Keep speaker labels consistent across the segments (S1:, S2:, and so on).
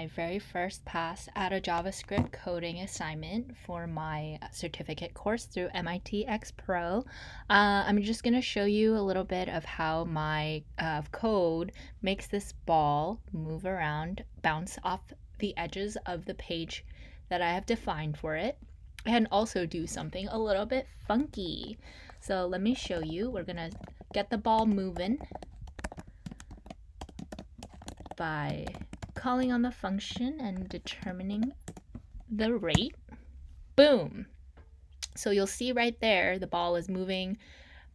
S1: my very first pass at a JavaScript coding assignment for my certificate course through MIT X Pro. I'm just going to show you a little bit of how my code makes this ball move around, bounce off the edges of the page that I have defined for it, and also do something a little bit funky. So let me show you. We're going to get the ball moving by calling on the function and determining the rate. Boom! So you'll see right there the ball is moving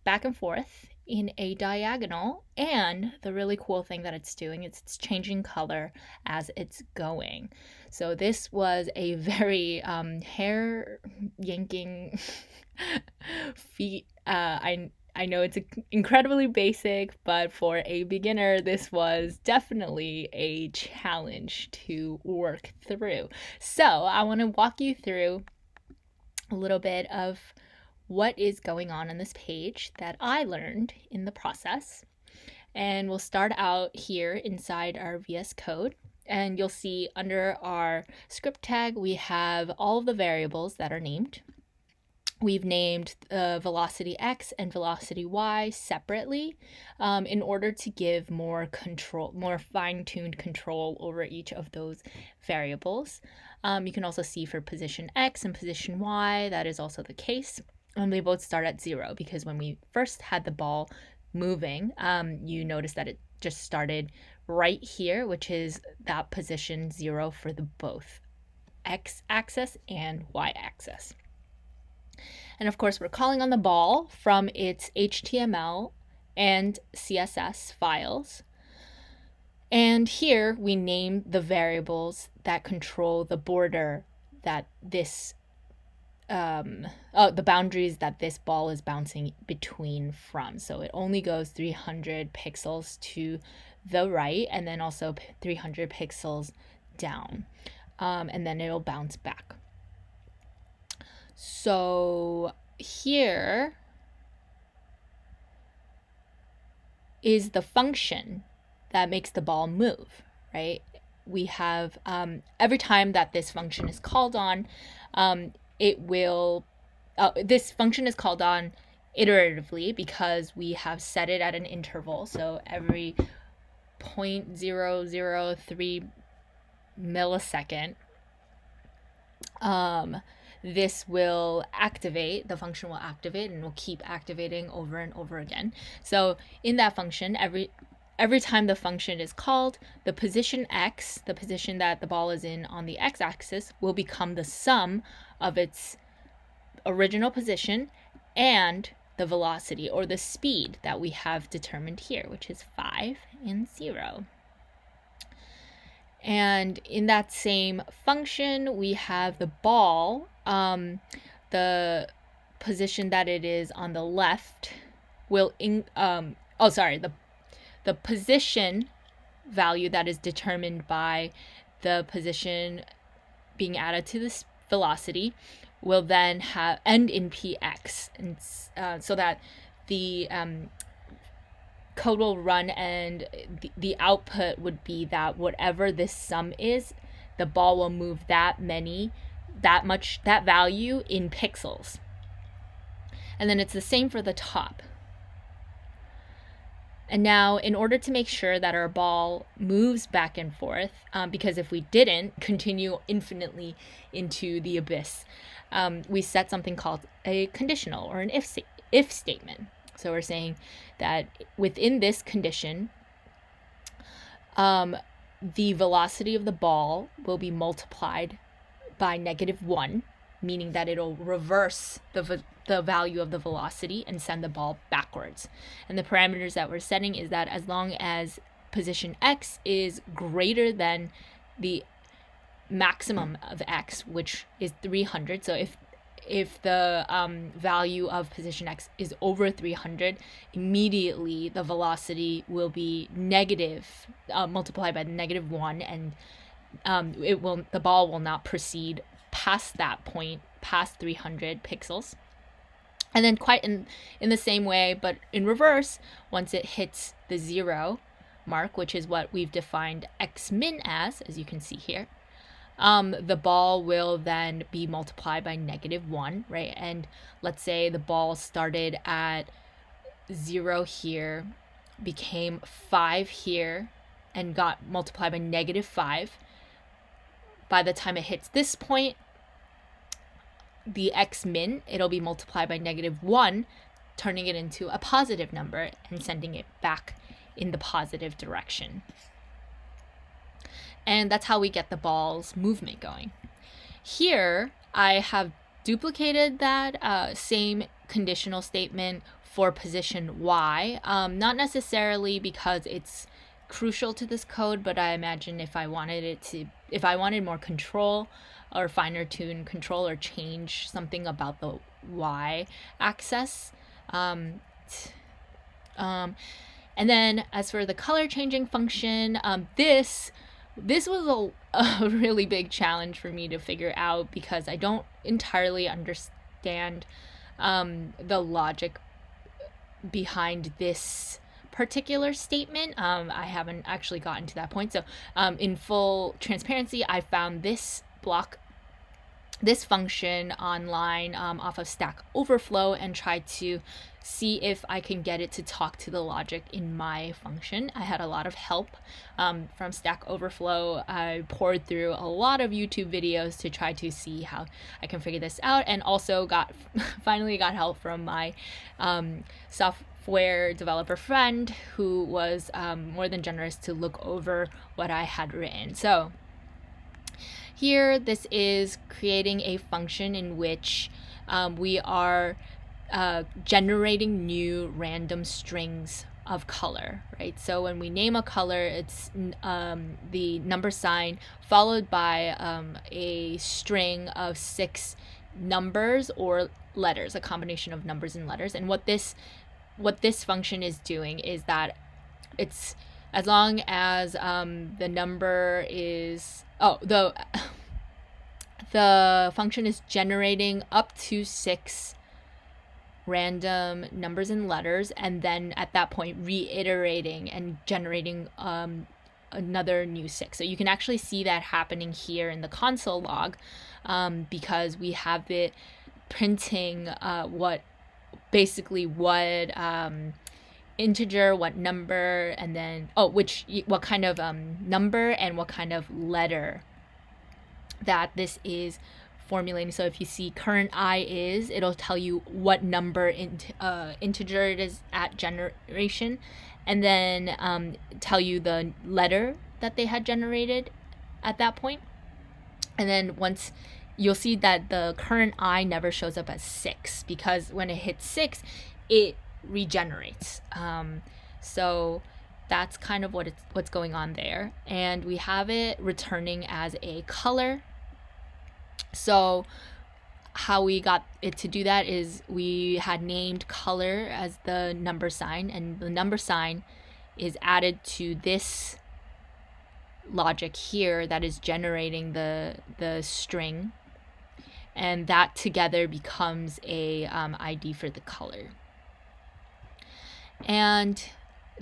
S1: back and forth in a diagonal, and the really cool thing that it's doing is it's changing color as it's going. So this was a very hair yanking feat. I know it's incredibly basic, but for a beginner, this was definitely a challenge to work through. So I want to walk you through a little bit of what is going on this page that I learned in the process. And we'll start out here inside our VS Code. And you'll see under our script tag, we have all of the variables that are named. We've named velocity x and velocity y separately in order to give more control, more fine-tuned control over each of those variables. You can also see for position x and position y, that is also the case. And they both start at 0 because when we first had the ball moving, you notice that it just started right here, which is that position 0 for the both x-axis and y-axis. And of course, we're calling on the ball from its HTML and CSS files. And here we name the variables that control the border that this, the boundaries that this ball is bouncing between from. So it only goes 300 pixels to the right and then also 300 pixels down. And then it'll bounce back. So here is the function that makes the ball move, right? We have every time that this function is called on, this function is called on iteratively because we have set it at an interval. So every 0.003 millisecond, this will activate, the function will activate and will keep activating over and over again. So in that function, every time the function is called, the position x, the position that the ball is in on the x-axis, will become the sum of its original position and the velocity or the speed that we have determined here, which is 5 and 0. And in that same function, we have the ball, the position that it is on the left will, the position value that is determined by the position being added to this velocity will then end in px, and so that the code will run and the output would be that whatever this sum is, the ball will move that value in pixels. And then it's the same for the top. And now in order to make sure that our ball moves back and forth, because if we didn't continue infinitely into the abyss, we set something called a conditional or an if statement. So we're saying that within this condition, the velocity of the ball will be multiplied by -1, meaning that it'll reverse the value of the velocity and send the ball backwards. And the parameters that we're setting is that as long as position x is greater than the maximum of x, which is 300, so if the value of position x is over 300, immediately the velocity will be negative, multiplied by -1, and the ball will not proceed past that point, past 300 pixels. And then quite in the same way, but in reverse, once it hits the 0, mark, which is what we've defined x min as you can see here, the ball will then be multiplied by -1, right? And let's say the ball started at 0 here, became 5 here, and got multiplied by -5. By the time it hits this point, the x min, it'll be multiplied by -1, turning it into a positive number and sending it back in the positive direction. And that's how we get the ball's movement going. Here, I have duplicated that same conditional statement for position y, not necessarily because it's crucial to this code, but I imagine if I wanted more control or finer tune control or change something about the y axis. And then as for the color changing function, this was a really big challenge for me to figure out because I don't entirely understand the logic behind this particular statement. I haven't actually gotten to that point. So in full transparency, I found this function online off of Stack Overflow and tried to see if I can get it to talk to the logic in my function. I had a lot of help from Stack Overflow. I poured through a lot of YouTube videos to try to see how I can figure this out, and also finally got help from my software developer friend who was more than generous to look over what I had written. So here, this is creating a function in which we are generating new random strings of color, right? So when we name a color, it's the number sign followed by a string of 6 numbers or letters, a combination of numbers and letters. And what this function is doing is that it's, as long as the number is the function is generating up to 6 random numbers and letters, and then at that point reiterating and generating another new 6. So you can actually see that happening here in the console log, because we have it printing what integer, what number, and then what kind of number and what kind of letter that this is formulating. So if you see current I is, it'll tell you what number integer it is at generation, and then tell you the letter that they had generated at that point. And then once you'll see that the current I never shows up as 6, because when it hits 6, it regenerates. So that's kind of what's going on there. And we have it returning as a color. So how we got it to do that is we had named color as the number sign, and the number sign is added to this logic here that is generating the string, and that together becomes a ID for the color. And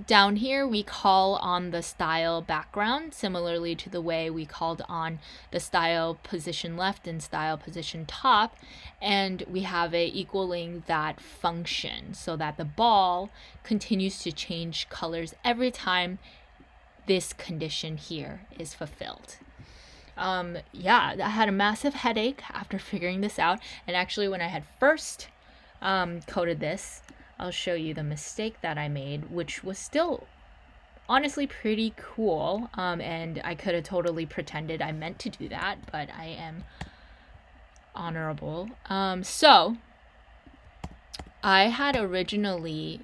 S1: down here we call on the style background similarly to the way we called on the style position left and style position top, and we have it equaling that function so that the ball continues to change colors every time this condition here is fulfilled. I had a massive headache after figuring this out, and actually when I had first coded this, I'll show you the mistake that I made, which was still honestly pretty cool, and I could have totally pretended I meant to do that, but I am honorable. So I had originally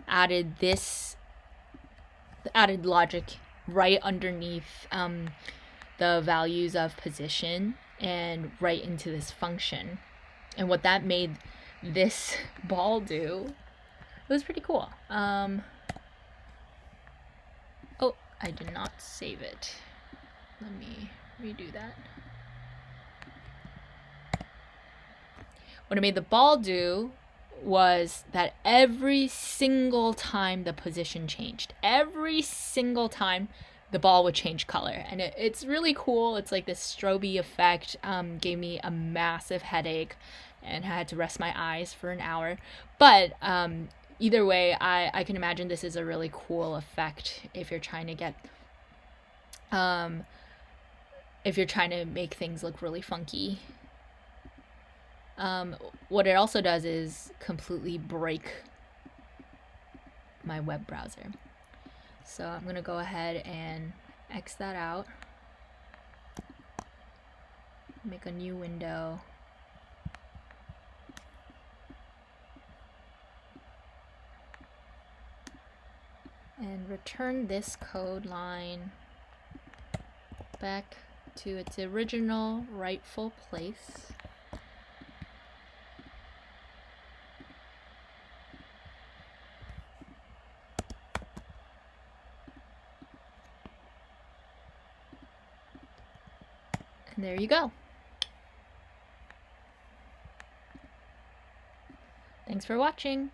S1: added logic right underneath the values of position and right into this function, and what that made this ball do, it was pretty cool. I did not save it. Let me redo that. What it made the ball do was that every single time the position changed, every single time the ball would change color. And it's really cool. It's like this strobe effect. Gave me a massive headache and I had to rest my eyes for an hour. But either way, I can imagine this is a really cool effect if you're trying to get if you're trying to make things look really funky. What it also does is completely break my web browser. So I'm going to go ahead and X that out. Make a new window. And return this code line back to its original rightful place. And there you go. Thanks for watching.